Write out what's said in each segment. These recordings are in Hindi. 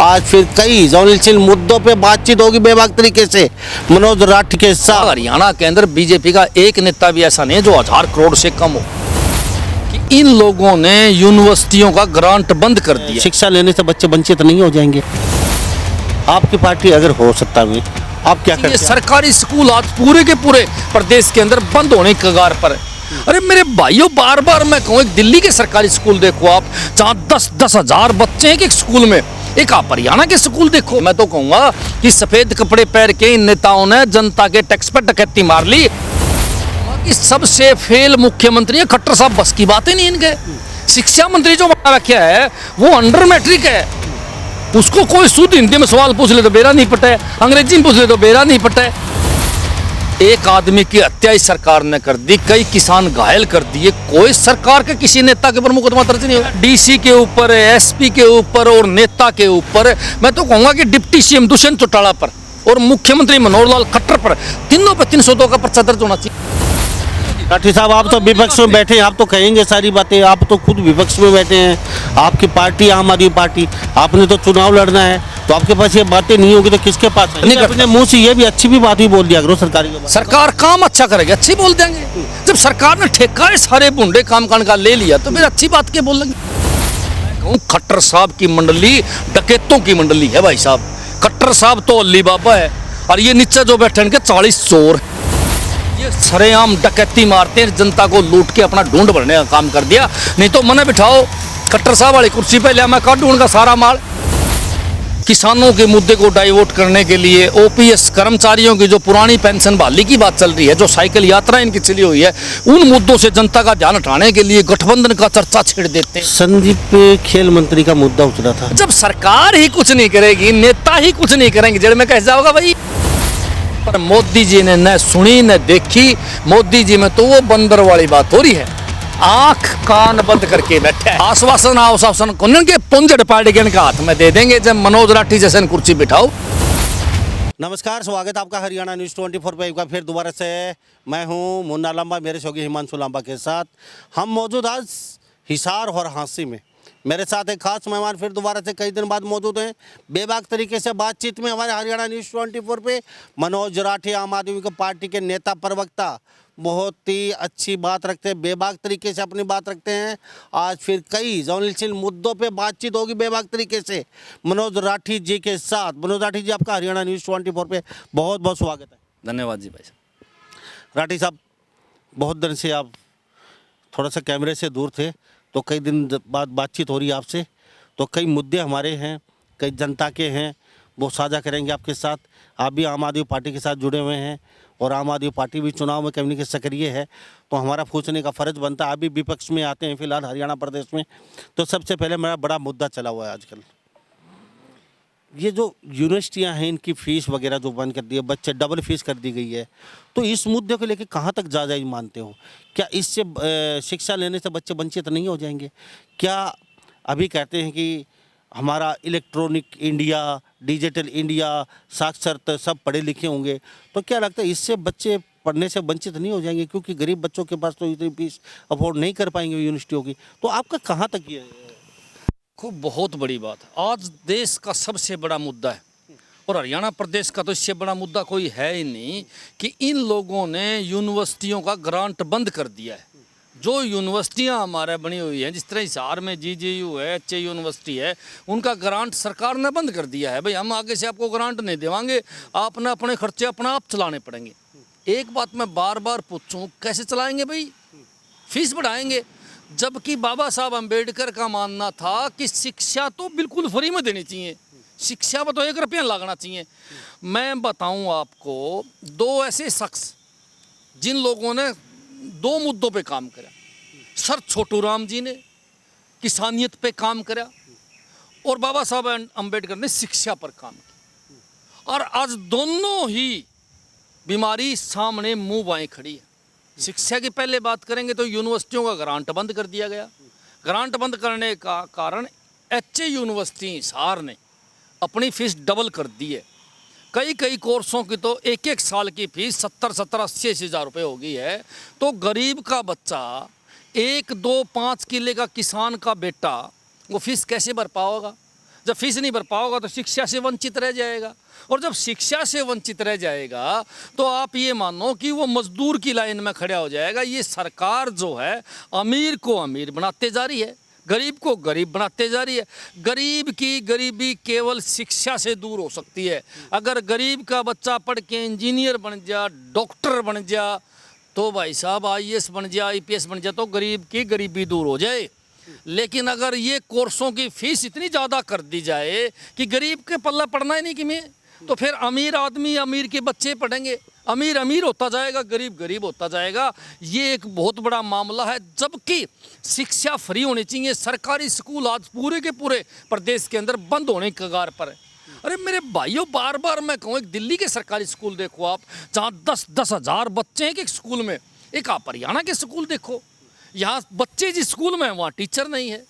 आज फिर कई ज्वलनशील मुद्दों पे बातचीत होगी बेबाक तरीके से मनोज राठी के साथ। हरियाणा के अंदर बीजेपी का एक नेता भी ऐसा नहीं है जो 1000 करोड़ से कम हो। कि इन लोगों ने यूनिवर्सिटियों का ग्रांट बंद कर दिया। शिक्षा लेने से बच्चे वंचित नहीं हो जाएंगे। आपकी पार्टी अगर हो सत्ता में, आप क्या ये करते? सरकारी स्कूल आज पूरे के पूरे प्रदेश के अंदर बंद होने की कगार पर है। अरे मेरे भाइयों, बार बार मैं कहूँ, एक दिल्ली के सरकारी स्कूल देखो आप, जहाँ 10-10 हजार बच्चे हैं एक स्कूल में। एक आप हरियाणा के स्कूल देखो। मैं तो कहूँगा कि सफेद कपड़े पहन के इन नेताओं ने जनता के टैक्स पर डकैती मार ली। कि सबसे फेल मुख्यमंत्री है खट्टर साहब, बस की बातें नहीं इनके। शिक्षा मंत्री जो बना रखा है वो अंडर मैट्रिक है, उसको कोई शुद्ध हिंदी में सवाल पूछ ले तो बेरा नहीं पता है, अंग्रेजी में पूछ ले तो बेरा नहीं पता है। एक आदमी की हत्या इस सरकार ने कर दी, कई किसान घायल कर दिए, कोई सरकार के किसी नेता के ऊपर मुकदमा दर्ज नहीं हुआ। डीसी के ऊपर, एसपी के ऊपर और नेता के ऊपर, मैं तो कहूंगा कि डिप्टी सीएम दुष्यंत चौटाला पर और मुख्यमंत्री मनोहर लाल खट्टर पर, तीनों पर 302 का पर्चा दर्ज होना चाहिए। राठी साहब, आप तो विपक्ष में बैठे हैं, आप तो कहेंगे सारी बातें। आप तो खुद विपक्ष में बैठे हैं, आपकी पार्टी आम आदमी पार्टी, आपने तो चुनाव लड़ना है, तो आपके पास ये बातें नहीं होगी तो किसके पास है? नहीं, अपने मुंह से ये भी अच्छी भी बात ही बोल दिया करो सरकारी के बारे में। सरकार काम अच्छा करेगी, अच्छी बोल देंगे। जब सरकार ने ठेका है सारे बुंडे काम कांड का ले लिया तो फिर अच्छी बात क्या बोलेंगे? मैं कहूँ खट्टर साहब की मंडली डकैतों की मंडली है भाई साहब। खट्टर साहब तो अली बाबा है और ये नीचे जो बैठे इनके 40 चोर। ये सरेआम डकैती मारते हैं, जनता को लूट के अपना ढूंढ भरने का काम कर दिया। नहीं तो मने बिठाओ खट्टर साहब वाली कुर्सी पे ले, मैं काटूं उनका सारा माल। किसानों के मुद्दे को डाइवर्ट करने के लिए ओपीएस कर्मचारियों की जो पुरानी पेंशन बहाली की बात चल रही है, जो साइकिल यात्रा इनकी चली हुई है, उन मुद्दों से जनता का ध्यान हटाने के लिए गठबंधन का चर्चा छेड़ देते हैं। संदीप खेल मंत्री का मुद्दा उठा था। जब सरकार ही कुछ नहीं करेगी, नेता ही कुछ नहीं करेंगे, जड़ में कैसे जाओगा भाई? पर मोदी जी ने न सुनी न देखी। मोदी जी में तो वो बंदर वाली बात हो रही है, आंख कान बंद करके बैठे हैं। आश्वासन आश्वासन के पुंजड़ पार्टी के इनका हाथ में दे देंगे जब मनोज राठी जैसे कुर्सी बिठाओ। नमस्कार, स्वागत है आपका हरियाणा न्यूज़ 24 पे एक बार फिर दोबारा से। मैं हूं मुन्ना लांबा, मेरे सहयोगी हिमांशु लांबा के साथ हम मौजूद आज हिसार और हाँसी में। मेरे साथ एक खास मेहमान फिर दोबारा से कई दिन बाद मौजूद हैं। बेबाक तरीके से बातचीत में हमारे हरियाणा न्यूज़ 24 पे मनोज राठी, आम आदमी की पार्टी के नेता प्रवक्ता, बहुत ही अच्छी बात रखते हैं, बेबाक तरीके से अपनी बात रखते हैं। आज फिर कई ज्वलनशील मुद्दों पे बातचीत होगी बेबाक तरीके से मनोज राठी जी के साथ। मनोज राठी जी, आपका हरियाणा न्यूज़ 24 पे बहुत बहुत स्वागत है। धन्यवाद जी भाई। राठी साहब, बहुत दिन से आप थोड़ा सा कैमरे से दूर थे, तो कई दिन बाद बातचीत हो रही है आपसे, तो कई मुद्दे हमारे हैं, कई जनता के हैं, वो साझा करेंगे आपके साथ। आप भी आम आदमी पार्टी के साथ जुड़े हुए हैं और आम आदमी पार्टी भी चुनाव में कहीं के सक्रिय है, तो हमारा पूछने का फ़र्ज़ बनता है। आप भी विपक्ष में आते हैं फिलहाल हरियाणा प्रदेश में, तो सबसे पहले मेरा बड़ा मुद्दा चला हुआ है आजकल, ये जो यूनिवर्सिटियां हैं इनकी फ़ीस वगैरह जो बंद कर दी है, बच्चे डबल फीस कर दी गई है, तो इस मुद्दे को लेकर कहाँ तक जायज़ मानते हो? क्या इससे शिक्षा लेने से बच्चे वंचित नहीं हो जाएंगे? क्या अभी कहते हैं कि हमारा इलेक्ट्रॉनिक इंडिया, डिजिटल इंडिया, साक्षरता, सब पढ़े लिखे होंगे, तो क्या लगता है इससे बच्चे पढ़ने से वंचित नहीं हो जाएंगे? क्योंकि गरीब बच्चों के पास तो इतनी फीस अफोर्ड नहीं कर पाएंगे यूनिवर्सिटियों की। तो आपका कहाँ तक ये खूब बहुत बड़ी बात है, आज देश का सबसे बड़ा मुद्दा है और हरियाणा प्रदेश का तो इससे बड़ा मुद्दा कोई है ही नहीं कि इन लोगों ने यूनिवर्सिटियों का ग्रांट बंद कर दिया है। जो यूनिवर्सिटियां हमारे बनी हुई हैं, जिस तरह हिसार में जीजीयू है, एचए यूनिवर्सिटी है, उनका ग्रांट सरकार ने बंद कर दिया है। भाई हम आगे से आपको ग्रांट नहीं देवांगे, आपने अपने खर्चे अपना आप चलाने पड़ेंगे। एक बात मैं बार बार पूछूं, कैसे चलाएंगे भाई? फीस बढ़ाएंगे, जबकि बाबा साहब अम्बेडकर का मानना था कि शिक्षा तो बिल्कुल फ्री में देनी चाहिए, शिक्षा पर तो 1 रुपया लगना चाहिए। मैं बताऊं आपको, 2 ऐसे शख्स जिन लोगों ने 2 मुद्दों पे काम करा, सर छोटू राम जी ने किसानियत पे काम करा और बाबा साहब अम्बेडकर ने शिक्षा पर काम किया, और आज दोनों ही बीमारी सामने मुंह बाएं खड़ी है। शिक्षा की पहले बात करेंगे तो यूनिवर्सिटियों का ग्रांट बंद कर दिया गया। ग्रांट बंद करने का कारण एचए यूनिवर्सिटी हिसार ने अपनी फीस डबल कर दी है। कई कोर्सों की तो 1-1 साल की फीस 70-80 हज़ार रुपये हो गई है। तो गरीब का बच्चा, 1, 2, 5 किले का किसान का बेटा वो फीस कैसे भर पाएगा? जब फीस नहीं भर पाओगा तो शिक्षा से वंचित रह जाएगा, और जब शिक्षा से वंचित रह जाएगा तो आप ये मानो कि वो मजदूर की लाइन में खड़ा हो जाएगा। ये सरकार जो है अमीर को अमीर बनाते जा रही है, गरीब को गरीब बनाते जा रही है। गरीब की गरीबी केवल शिक्षा से दूर हो सकती है। अगर गरीब का बच्चा पढ़ के इंजीनियर बन जा, डॉक्टर बन जा, तो भाई साहब IAS बन जा, IPS बन जा, तो गरीब की गरीबी दूर हो जाए। लेकिन अगर ये कोर्सों की फीस इतनी ज़्यादा कर दी जाए कि गरीब के पल्ला पड़ना ही नहीं कि में, तो फिर अमीर आदमी अमीर के बच्चे पढ़ेंगे, अमीर अमीर होता जाएगा, गरीब गरीब होता जाएगा। ये एक बहुत बड़ा मामला है। जबकि शिक्षा फ्री होनी चाहिए। सरकारी स्कूल आज पूरे के पूरे प्रदेश के अंदर बंद होने की कगार पर है। अरे मेरे भाइयों, बार बार मैं कहूँ, एक दिल्ली के सरकारी स्कूल देखो आप, जहाँ 10-10 हज़ार बच्चे हैं कि स्कूल में। एक आप हरियाणा के स्कूल देखो, यहाँ बच्चे जिस स्कूल में हैं वहाँ टीचर नहीं है,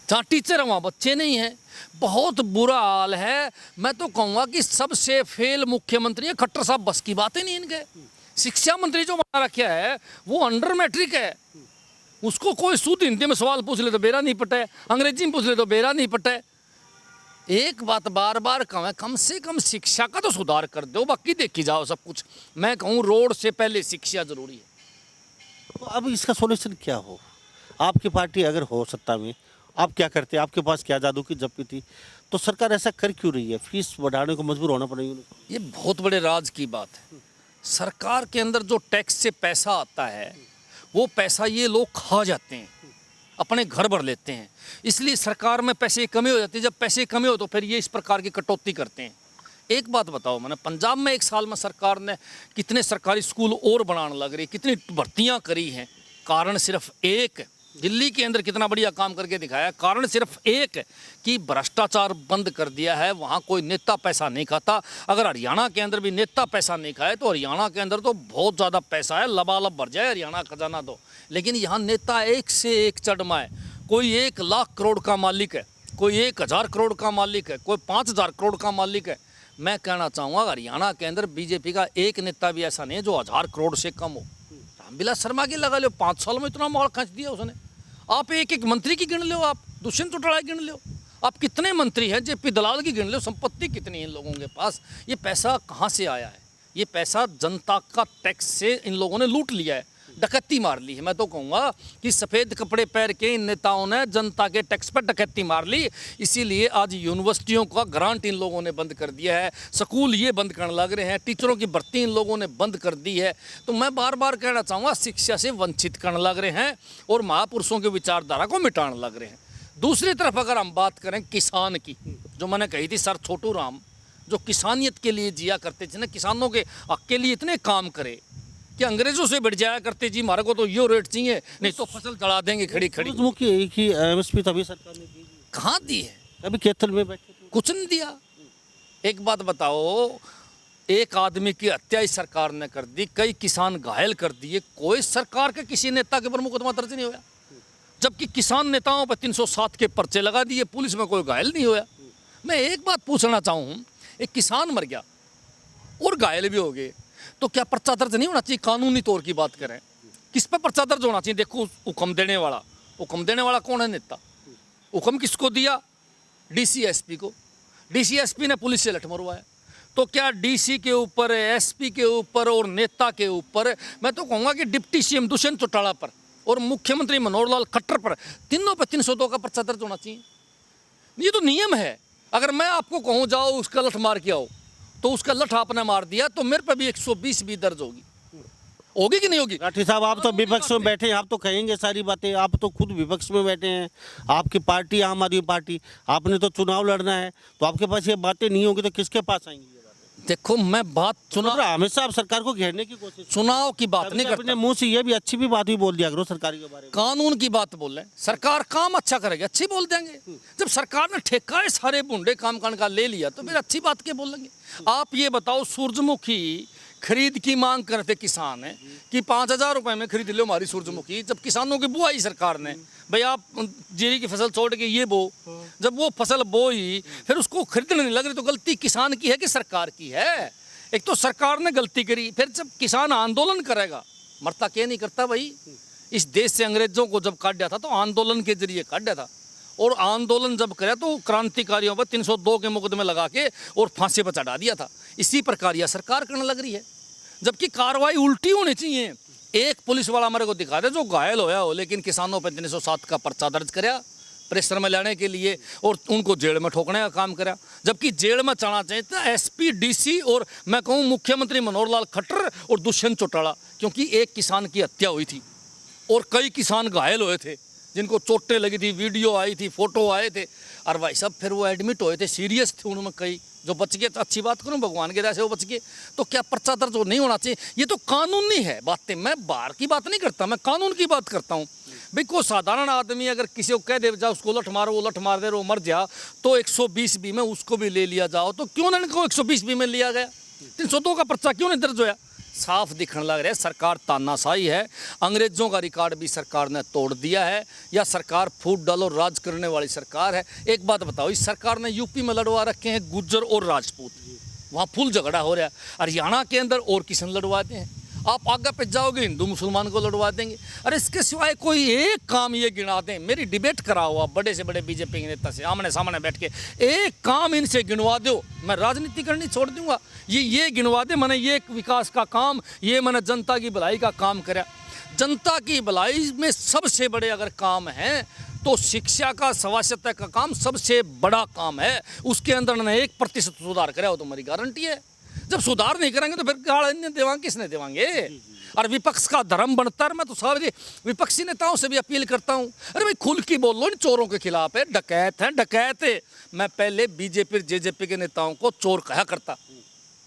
जहाँ टीचर है वहाँ बच्चे नहीं हैं। बहुत बुरा हाल है। मैं तो कहूँगा कि सबसे फेल मुख्यमंत्री है खट्टर साहब। बस की बात ही नहीं इनके। शिक्षा मंत्री जो बना रखा है वो अंडर मैट्रिक है। उसको कोई शुद्ध हिंदी में सवाल पूछ ले तो बेरा नहीं पटे, अंग्रेजी में पूछ ले तो बेरा नहीं पटे। एक बात बार बार कहूँ, कम से कम शिक्षा का तो सुधार कर दो, बाकी देखी जाओ सब कुछ। मैं कहूँ रोड से पहले शिक्षा जरूरी है। तो अब इसका सॉल्यूशन क्या हो? आपकी पार्टी अगर हो सत्ता में, आप क्या करते? आपके पास क्या जादू की जप्पी थी? तो सरकार ऐसा कर क्यों रही है? फीस बढ़ाने को मजबूर होना पड़ेगा। ये बहुत बड़े राज की बात है। सरकार के अंदर जो टैक्स से पैसा आता है वो पैसा ये लोग खा जाते हैं, अपने घर भर लेते हैं। इसलिए सरकार में पैसे कमी हो जाती है। जब पैसे कमी हो तो फिर ये इस प्रकार की कटौती करते हैं। एक बात बताओ, मैंने पंजाब में एक साल में सरकार ने कितने सरकारी स्कूल और बनाने लग रही, कितनी भर्तियां करी हैं। कारण सिर्फ एक, दिल्ली के अंदर कितना बढ़िया काम करके दिखाया। कारण सिर्फ एक कि भ्रष्टाचार बंद कर दिया है। वहाँ कोई नेता पैसा नहीं खाता। अगर हरियाणा के अंदर भी नेता पैसा नहीं खाए तो हरियाणा के अंदर तो बहुत ज़्यादा पैसा है, लबालब भर जाए हरियाणा खजाना तो। लेकिन यहाँ नेता एक से एक चढ़मा है। कोई 1 लाख करोड़ का मालिक है, कोई 1000 करोड़ का मालिक है, कोई 5000 करोड़ का मालिक है। मैं कहना चाहूँगा हरियाणा के अंदर बीजेपी का एक नेता भी ऐसा नहीं है जो 1000 करोड़ से कम हो। रामविलास शर्मा की लगा लो, 5 साल में इतना माल खींच दिया उसने। आप एक एक मंत्री की गिन लो, आप दुष्यंत चौटाला की गिन लो, आप कितने मंत्री हैं, जेपी दलाल की गिन लो। संपत्ति कितनी है इन लोगों के पास? ये पैसा कहाँ से आया है? ये पैसा जनता का टैक्स से इन लोगों ने लूट लिया है, डकैती मार ली है। मैं तो कहूँगा कि सफ़ेद कपड़े पहन के इन नेताओं ने जनता के टैक्स पर डकैती मार ली। इसीलिए आज यूनिवर्सिटियों का ग्रांट इन लोगों ने बंद कर दिया है, स्कूल ये बंद करने लग रहे हैं, टीचरों की भर्ती इन लोगों ने बंद कर दी है। तो मैं बार बार कहना चाहूँगा, शिक्षा से वंचित करने लग रहे हैं और महापुरुषों की विचारधारा को मिटाने लग रहे हैं। दूसरी तरफ अगर हम बात करें किसान की, जो मैंने कही थी, सर छोटू राम जो किसानियत के लिए जिया करते थे ना, किसानों के हक के लिए इतने काम करे कि अंग्रेजों से बढ़ जाया करते। जी हमारे को तो यो रेट चाहिए, नहीं तो फसल चढ़ा देंगे खड़ी खड़ी। सूरजमुखी एक ही MSP तभी सरकार ने दी, कहाँ दी है? अभी खेतल में बैठे थे। कुछ नहीं दिया। एक बात बताओ, एक आदमी की हत्या इस सरकार ने कर दी, कई किसान घायल कर दिए, कोई सरकार के किसी नेता के ऊपर मुकदमा दर्ज नहीं हुआ। जबकि किसान नेताओं पर 307 के पर्चे लगा दिए, पुलिस में कोई घायल नहीं हुआ। मैं एक बात पूछना चाहूँ, एक किसान मर गया और घायल भी हो गए, तो क्या पर्चा दर्ज नहीं होना चाहिए? कानूनी तौर की बात करें, किस पे पर्चा दर्ज होना चाहिए? देखो, हुक्म देने वाला कौन है? नेता। हुक्म किसको दिया? DC SP को। DC SP ने पुलिस से लठ मरवाया। तो क्या DC के ऊपर, SP के ऊपर और नेता के ऊपर, मैं तो कहूँगा कि डिप्टी CM दुष्यंत चौटाला पर और मुख्यमंत्री मनोहर लाल खट्टर पर, तीनों पर 302 का पर्चा दर्ज होना चाहिए। ये तो नियम है। अगर मैं आपको कहूँ जाओ उसका लठ मार के आओ, तो उसका लठ आपने मार दिया तो मेरे पे भी 120 भी दर्ज होगी कि नहीं होगी? राठी साहब, आप तो विपक्ष में बैठे हैं, आप तो कहेंगे सारी बातें। आप तो खुद विपक्ष में बैठे हैं, आपकी पार्टी आम आदमी पार्टी, आपने तो चुनाव लड़ना है, तो आपके पास ये बातें नहीं होंगी तो किसके पास आएंगी ये बातें? देखो, मैं बात हमेशा आप सरकार को घेरने की कोशिश, चुनाव की बात नहीं करता। अपने मुंह से ये भी अच्छी भी बात भी बोल दिया करो सरकार के बारे में। कानून की बात बोल रहे हैं, सरकार काम अच्छा करेगी, अच्छी बोल देंगे। जब सरकार ने ठेका है सारे बुंडे काम करने का ले लिया तो फिर अच्छी बात क्या बोलेंगे? आप ये बताओ, सूरजमुखी खरीद की मांग करते किसान है कि 5000 रुपए में खरीद लो हमारी सूरजमुखी। जब किसानों की बुआई सरकार ने, भाई आप जीरी की फसल छोड़ के ये बो, जब वो फसल बोई फिर उसको खरीदने नहीं लग रही, तो गलती किसान की है कि सरकार की है? एक तो सरकार ने गलती करी, फिर जब किसान आंदोलन करेगा, मरता क्या नहीं करता भाई। इस देश से अंग्रेजों को जब काट दिया था तो आंदोलन के जरिए काट दिया था, और आंदोलन जब करे तो क्रांतिकारियों पर 302 के मुकदमे लगा के और फांसी पर चढ़ा दिया था। इसी प्रकार यह सरकार करने लग रही है, जबकि कार्रवाई उल्टी होनी चाहिए। एक पुलिस वाला हमारे को दिखा दे जो घायल होया हो, लेकिन किसानों पर 307 का पर्चा दर्ज कराया प्रेशर में लाने के लिए और उनको जेल में ठोकने का काम करा। जबकि जेल में चढ़ना चाहिए था एसपी, डीसी और मैं कहूँ मुख्यमंत्री मनोहर लाल खट्टर और दुष्यंत चौटाला, क्योंकि एक किसान की हत्या हुई थी और कई किसान घायल हुए थे जिनको चोटें लगी थी, वीडियो आई थी, फोटो आए थे। और भाई साहब फिर वो एडमिट हुए थे, सीरियस थे उनमें कई, जो बच गए तो अच्छी बात करूं, भगवान के दया से वो बच गए। तो क्या पर्चा दर्ज नहीं होना चाहिए? ये तो कानूनी है बातें, मैं बाहर की बात नहीं करता, मैं कानून की बात करता हूँ। भाई कोई साधारण आदमी अगर किसी को कह दे जा उसको उलट मारो, उलट मार दे, वो मर जा, तो 120 बी में उसको भी ले लिया जाओ, तो क्यों ना इनको 120 बी में लिया गया? 302 का पर्चा क्यों नहीं दर्ज होया? साफ दिखने लग रहा है सरकार तानाशाही है। अंग्रेजों का रिकॉर्ड भी सरकार ने तोड़ दिया है, या सरकार फूट डालो राज करने वाली सरकार है। एक बात बताओ, इस सरकार ने यूपी में लड़वा रखे हैं गुज्जर और राजपूत, वहाँ फुल झगड़ा हो रहा है। हरियाणा के अंदर और किसान लड़वाते हैं, आप आगे पे जाओगे हिंदू मुसलमान को लड़वा देंगे। अरे इसके सिवाय कोई एक काम ये गिना दें, मेरी डिबेट कराओ आप बड़े से बड़े बीजेपी के नेता से आमने सामने बैठ के, एक काम इनसे गिनवा दो, मैं राजनीति करनी छोड़ दूंगा। ये गिनवा दे मैंने ये विकास का काम, ये मैंने जनता की भलाई का काम करा। जनता की भलाई में सबसे बड़े अगर काम है तो शिक्षा का, स्वास्थ्य का काम सबसे बड़ा काम है। उसके अंदर ने 1% सुधार करा हो तो मेरी गारंटी है। जब सुधार नहीं करेंगे तो फिर गाड़ी देवांगे, किसने देवांगे? और विपक्ष का धर्म बनता है। मैं तो सारे विपक्षी नेताओं से भी अपील करता हूं, अरे भाई खुल की बोलो, इन चोरों के खिलाफ है, डकैत है, डकैत है। मैं पहले बीजेपी जेजेपी के नेताओं को चोर कहा करता,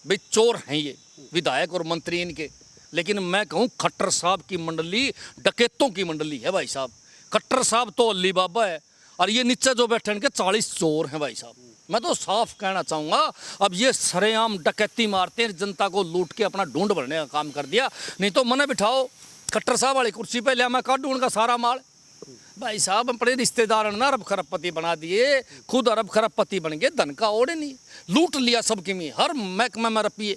भाई चोर हैं ये विधायक और मंत्री इनके, लेकिन मैं कहूँ खट्टर साहब की मंडली डकैतों की मंडली है भाई साहब। खट्टर साहब तो अली बाबा है और ये नीचे जो बैठे इनके 40 चोर हैं भाई साहब। मैं तो साफ कहना चाहूँगा, अब ये सरेआम डकैती मारते हैं, जनता को लूट के अपना ढूंढ भरने का काम कर दिया। नहीं तो मने बिठाओ खट्टर साहब वाली कुर्सी पे लिया, मैं काटूँ उनका सारा माल। भाई साहब अपने रिश्तेदार ना अरब खरबपति बना दिए, खुद अरब खरबपति बन गए, धन का ओढ़े नहीं, लूट लिया सबकी में, हर महकमे में रपिए।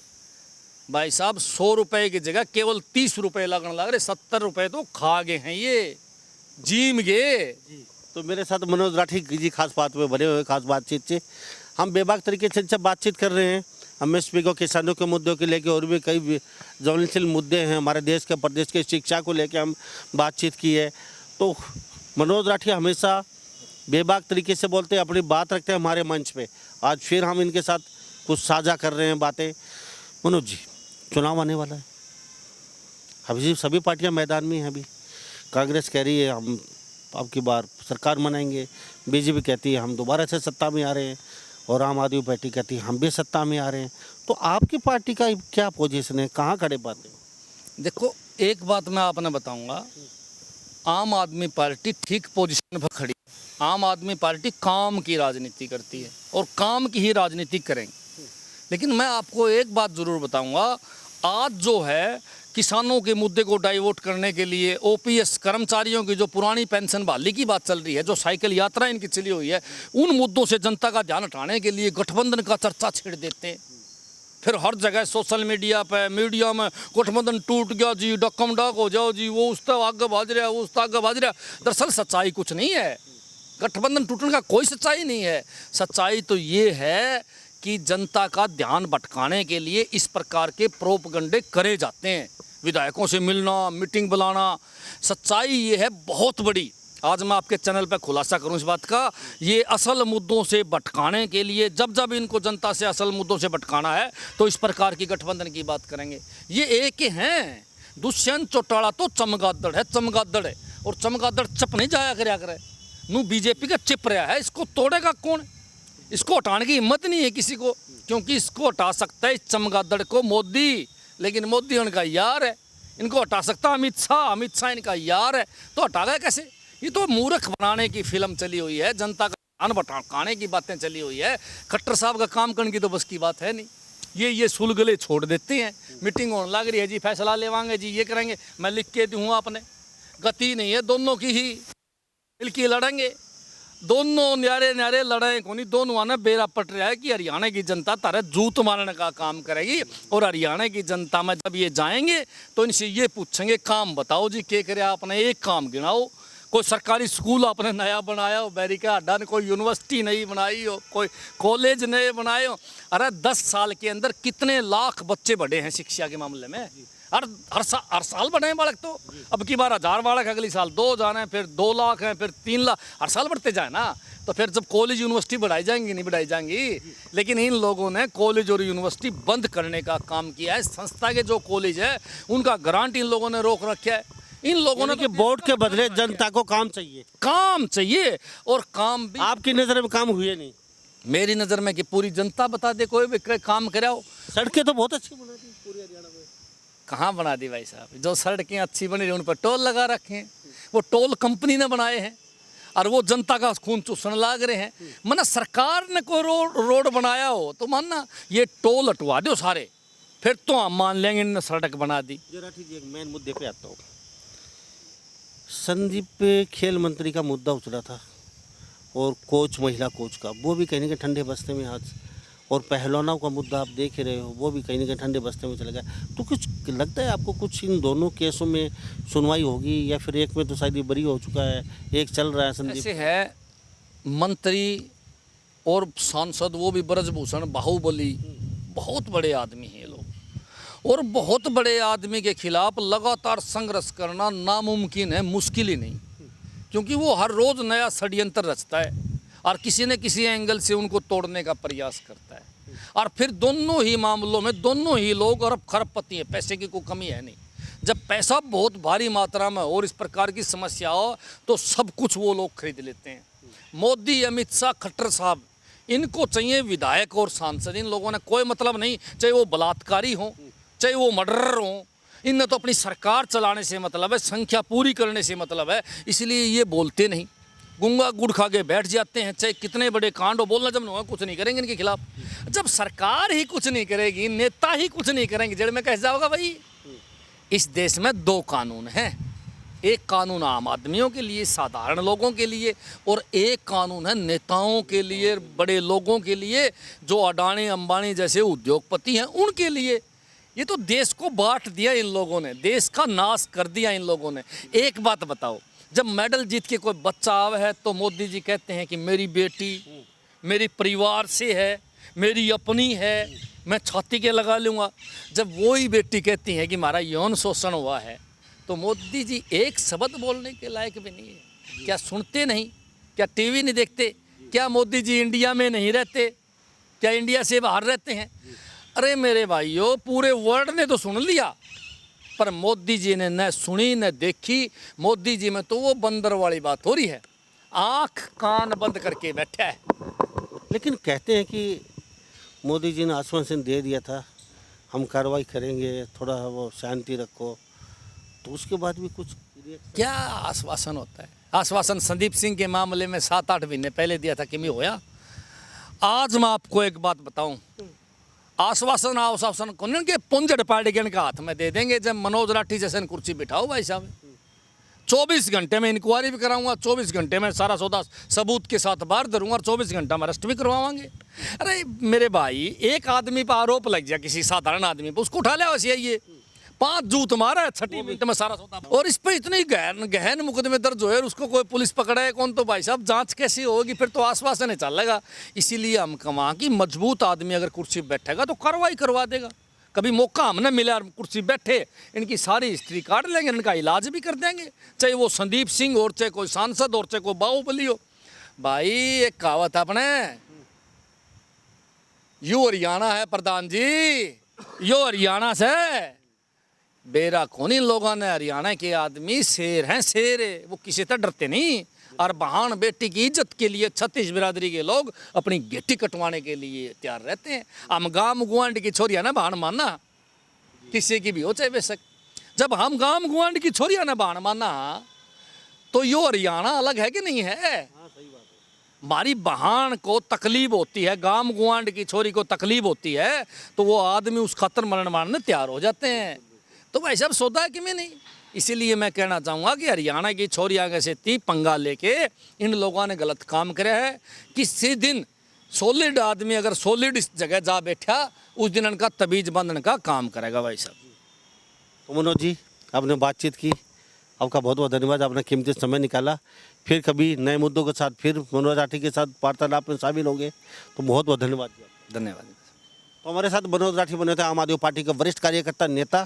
भाई साहब 100 रुपये की जगह केवल 30 रुपये लगने लग रहे, 70 रुपये तो खा गए हैं ये, जीम गए। तो मेरे साथ मनोज राठी जी खास बात में बने हुए, खास बातचीत से हम बेबाक तरीके से इनसे बातचीत कर रहे हैं। एमएसपी को, किसानों के मुद्दों को लेकर और भी कई ज्वलनशील मुद्दे हैं हमारे देश के, प्रदेश के, शिक्षा को लेकर हम बातचीत की है। तो मनोज राठी हमेशा बेबाक तरीके से बोलते हैं, अपनी बात रखते हैं हमारे मंच पे। आज फिर हम इनके साथ कुछ साझा कर रहे हैं बातें। मनोज जी, चुनाव आने वाला है, अभी सभी पार्टियां मैदान में हैं। अभी कांग्रेस कह रही है हम अब की बार सरकार बनाएंगे, बीजेपी कहती है हम दोबारा से सत्ता में आ रहे हैं, और आम आदमी पार्टी कहती है हम भी सत्ता में आ रहे हैं। तो आपकी पार्टी का क्या पोजीशन है, कहाँ खड़े पाते हैं? देखो एक बात मैं आपने बताऊंगा, आम आदमी पार्टी ठीक पोजीशन पर खड़ी है। आम आदमी पार्टी काम की राजनीति करती है और काम की ही राजनीति करेंगे। लेकिन मैं आपको एक बात ज़रूर बताऊंगा, आज जो है किसानों के मुद्दे को डाइवर्ट करने के लिए, ओपीएस कर्मचारियों की जो पुरानी पेंशन बहाली की बात चल रही है, जो साइकिल यात्रा इनकी चली हुई है, उन मुद्दों से जनता का ध्यान हटाने के लिए गठबंधन का चर्चा छेड़ देते हैं। फिर हर जगह सोशल मीडिया पे, मीडिया में गठबंधन टूट गया जी, डकम डक हो जाओ जी, वो उस तक आगे भाज रहा, उस तक आगे भाज रहा। दरअसल सच्चाई कुछ नहीं है, गठबंधन टूटने का कोई सच्चाई नहीं है। सच्चाई तो ये है कि जनता का ध्यान भटकाने के लिए इस प्रकार के प्रोपगंडे करे जाते हैं, विधायकों से मिलना, मीटिंग बुलाना। सच्चाई ये है बहुत बड़ी, आज मैं आपके चैनल पर खुलासा करूं इस बात का, ये असल मुद्दों से भटकाने के लिए, जब जब इनको जनता से असल मुद्दों से भटकाना है तो इस प्रकार की गठबंधन की बात करेंगे। ये एक ही हैं, दुष्यंत चौटाला तो चमगादड़ है, चमगादड़ है, और चमगादड़ चप नहीं जाया करया करे, नू बीजेपी का चिप रहा है, इसको तोड़ेगा कौन? इसको हटाने की हिम्मत नहीं है किसी को, क्योंकि इसको हटा सकता है इस चमगादड़ को मोदी, लेकिन मोदी उनका यार है। इनको हटा सकता अमित शाह, अमित शाह इनका यार है, तो हटा गए कैसे? ये तो मूर्ख बनाने की फिल्म चली हुई है, जनता का ध्यान भटकाने की बातें चली हुई है। खट्टर साहब का काम करने की तो बस की बात है नहीं। ये सुलगले छोड़ देते हैं, मीटिंग होने लग रही है जी, फैसला लेवाएंगे जी, ये करेंगे, मैं लिख के दूँ आपने, गति नहीं है, दोनों की ही मिलके लड़ेंगे, दोनों न्यारे न्यारे लड़ाई को नहीं, दोनों आने बेरा पट रहा है कि हरियाणा की जनता तारे जूत मारने का काम करेगी। और हरियाणा की जनता में जब ये जाएंगे तो इनसे ये पूछेंगे काम बताओ जी, क्या करे आपने, एक काम गिनाओ। कोई सरकारी स्कूल आपने नया बनाया हो, बैरिका अड्डा ने कोई यूनिवर्सिटी नहीं बनाई हो, कोई कॉलेज नए बनाए हो। अरे 10 साल के अंदर कितने लाख बच्चे बढ़े हैं शिक्षा के मामले में। हर साल बढ़े हैं बालक। तो अब की बार 1000 बालक, अगली साल 2000 हैं, फिर 2 लाख हैं, फिर 3 लाख, हर साल बढ़ते जाए ना। तो फिर जब कॉलेज यूनिवर्सिटी बढ़ाई जाएंगी, नहीं बढ़ाई जाएंगी। लेकिन इन लोगों ने कॉलेज और यूनिवर्सिटी बंद करने का काम किया है। संस्था के जो कॉलेज है उनका ग्रांट इन लोगों ने रोक रखा है। इन लोगों ने कि वोट के बदले जनता को काम चाहिए। काम चाहिए, और काम भी आपकी नज़र में काम हुए नहीं। मेरी नज़र में कि पूरी जनता बता दे कोई भी काम करे हो। सड़कें तो बहुत अच्छी बना दी पूरे हरियाणा में। कहाँ बना दी भाई साहब? जो सड़कें अच्छी बनी रही उन पर टोल लगा रखे हैं, वो टोल कंपनी ने बनाए हैं, और वो जनता का खून चूसने लाग रहे हैं। माना सरकार ने कोई रोड बनाया हो तो मानना ये टोल हटवा दो सारे, फिर तो हम मान लेंगे इन्होंने सड़क बना दी। जरा ठीक है, एक मेन मुद्दे पे आता हूँ। संदीप पे खेल मंत्री का मुद्दा उतरा था, और कोच, महिला कोच का, वो भी कहीं ना कहीं ठंडे बस्ते में आज, और पहलवानों का मुद्दा आप देख रहे हो, वो भी कहीं ना कहीं ठंडे बस्ते में चला गया। तो कुछ लगता है आपको कुछ इन दोनों केसों में सुनवाई होगी, या फिर एक में तो शायद ये बरी हो चुका है, एक चल रहा है संदीप? ऐसे है, मंत्री और सांसद वो भी ब्रजभूषण बाहुबली, बहुत बड़े आदमी हैं ये लोग, और बहुत बड़े आदमी के खिलाफ लगातार संघर्ष करना नामुमकिन है, मुश्किल ही नहीं, क्योंकि वो हर रोज़ नया षड्यंत्र रचता है और किसी न किसी एंगल से उनको तोड़ने का प्रयास करता है। और फिर दोनों ही मामलों में दोनों ही लोग अरब खरबपति हैं, पैसे की कोई कमी है नहीं। जब पैसा बहुत भारी मात्रा में और इस प्रकार की समस्या हो तो सब कुछ वो लोग खरीद लेते हैं। मोदी, अमित शाह, खट्टर साहब, इनको चाहिए विधायक और सांसद। इन लोगों ने कोई मतलब नहीं, चाहे वो बलात्कारी हों, चाहे वो मर्डरर हों, इनने तो अपनी सरकार चलाने से मतलब है, संख्या पूरी करने से मतलब है, इसलिए ये बोलते नहीं, गुंगा गुड़ खा के बैठ जाते हैं। चाहे कितने बड़े कांड हो, बोलना जब न होगा कुछ नहीं करेंगे इनके खिलाफ। जब सरकार ही कुछ नहीं करेगी, नेता ही कुछ नहीं करेंगे, जड़ में कैसे जाओगा भाई? इस देश में 2 कानून हैं, एक कानून आम आदमियों के लिए, साधारण लोगों के लिए, और एक कानून है नेताओं के लिए, बड़े लोगों के लिए, जो अडानी अंबानी जैसे उद्योगपति हैं उनके लिए। ये तो देश को बांट दिया इन लोगों ने, देश का नाश कर दिया इन लोगों ने। एक बात बताओ, जब मेडल जीत के कोई बच्चा आवे है तो मोदी जी कहते हैं कि मेरी बेटी मेरी परिवार से है, मेरी अपनी है, मैं छाती के लगा लूँगा। जब वही बेटी कहती है कि हमारा यौन शोषण हुआ है, तो मोदी जी एक शब्द बोलने के लायक भी नहीं है। क्या सुनते नहीं? क्या टीवी नहीं देखते? क्या मोदी जी इंडिया में नहीं रहते? क्या इंडिया से बाहर रहते हैं? अरे मेरे भाइयों, पूरे वर्ल्ड ने तो सुन लिया, पर मोदी जी ने न सुनी न देखी। मोदी जी में तो वो बंदर वाली बात हो रही है, आंख कान बंद करके बैठा है। लेकिन कहते हैं कि मोदी जी ने आश्वासन दे दिया था, हम कार्रवाई करेंगे, थोड़ा वो शांति रखो, तो उसके बाद भी कुछ क्या आश्वासन होता है? आश्वासन संदीप सिंह के मामले में 7-8 महीने पहले दिया था कि मैं होया। आज मैं आपको एक बात बताऊं, आश्वासन कौन के पुंजड़ पार्टी का हाथ में दे देंगे जब मनोज राठी जैसे कुर्सी बिठाओ भाई साहब। 24 घंटे में इंक्वायरी भी कराऊंगा, 24 घंटे में सारा सौदा सबूत के साथ बाहर धरूंगा, और 24 घंटा में अरेस्ट भी करवाएंगे। अरे मेरे भाई, एक आदमी पर आरोप लग जाए, किसी साधारण आदमी पर, उसको उठा लिया वैसे ये 5 जूत मारा है, 6 मिनट में सारा सौदा। और इस पर इतनी गहन मुकदमे दर्ज हुए, उसको कोई पुलिस पकड़ा है कौन? तो भाई साहब जांच कैसी होगी? फिर तो आश्वासन ही चलेगा। इसीलिए हम कमा कि मजबूत आदमी अगर कुर्सी बैठेगा तो कार्रवाई करवा देगा। कभी मौका हमने मिला, कुर्सी बैठे, इनकी सारी हिस्ट्री काट लेंगे, इनका इलाज भी कर देंगे, चाहे वो संदीप सिंह और चाहे कोई सांसद और चाहे कोई बाहुबली हो। भाई एक कहावत अपने, यू हरियाणा है प्रधान जी, यो हरियाणा से बेरा कौन। इन लोगों ने, हरियाणा के आदमी शेर हैं, शेर है, वो किसी से डरते नहीं। और बहन बेटी की इज्जत के लिए छत्तीस बिरादरी के लोग अपनी गेटी कटवाने के लिए तैयार रहते हैं। हम गांव गुआंड की छोरिया ना बहन मानना, किसी की भी हो चाहे बेशक। जब हम गांव गुआंड की छोरिया ना बहन मानना, तो यो हरियाणा अलग है कि नहीं है? हमारी बहन को तकलीफ होती है, गांव गुआंड की छोरी को तकलीफ होती है, तो वो आदमी उस खतर मरण मारने तैयार हो जाते हैं। तो भाई साहब सौदा है कि मैं नहीं। इसीलिए मैं कहना चाहूँगा कि हरियाणा की छोरियाँ कैसे ती पंगा लेके इन लोगों ने गलत काम करे है। किसी दिन सॉलिड आदमी अगर सॉलिड इस जगह जा बैठा, उस दिन इनका तबीज बंधन का काम करेगा भाई साहब। तो मनोज जी, आपने बातचीत की, आपका बहुत बहुत धन्यवाद, आपने कीमती समय निकाला। फिर कभी नए मुद्दों के साथ फिर मनोज राठी के साथ वार्तालाप में शामिल होंगे, तो बहुत बहुत धन्यवाद जी। धन्यवाद। तो हमारे साथ मनोज राठी बने थे, आम आदमी पार्टी के वरिष्ठ कार्यकर्ता, नेता,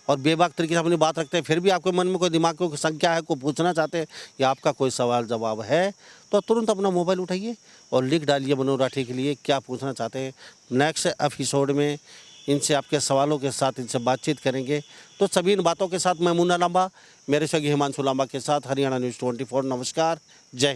और बेबाक तरीके से अपनी बात रखते हैं। फिर भी आपके मन में कोई दिमाग में कोई संख्या है, कोई पूछना चाहते हैं या आपका कोई सवाल जवाब है, तो तुरंत अपना मोबाइल उठाइए और लिख डालिए मनोज राठी के लिए क्या पूछना चाहते हैं। नेक्स्ट एपिसोड में इनसे आपके सवालों के साथ इनसे बातचीत करेंगे। तो सभी इन बातों के साथ मैं मुन्ना लांबा, मेरे सगी हिमांशु लांबा के साथ, हरियाणा न्यूज़ 24। नमस्कार, जय हिंद।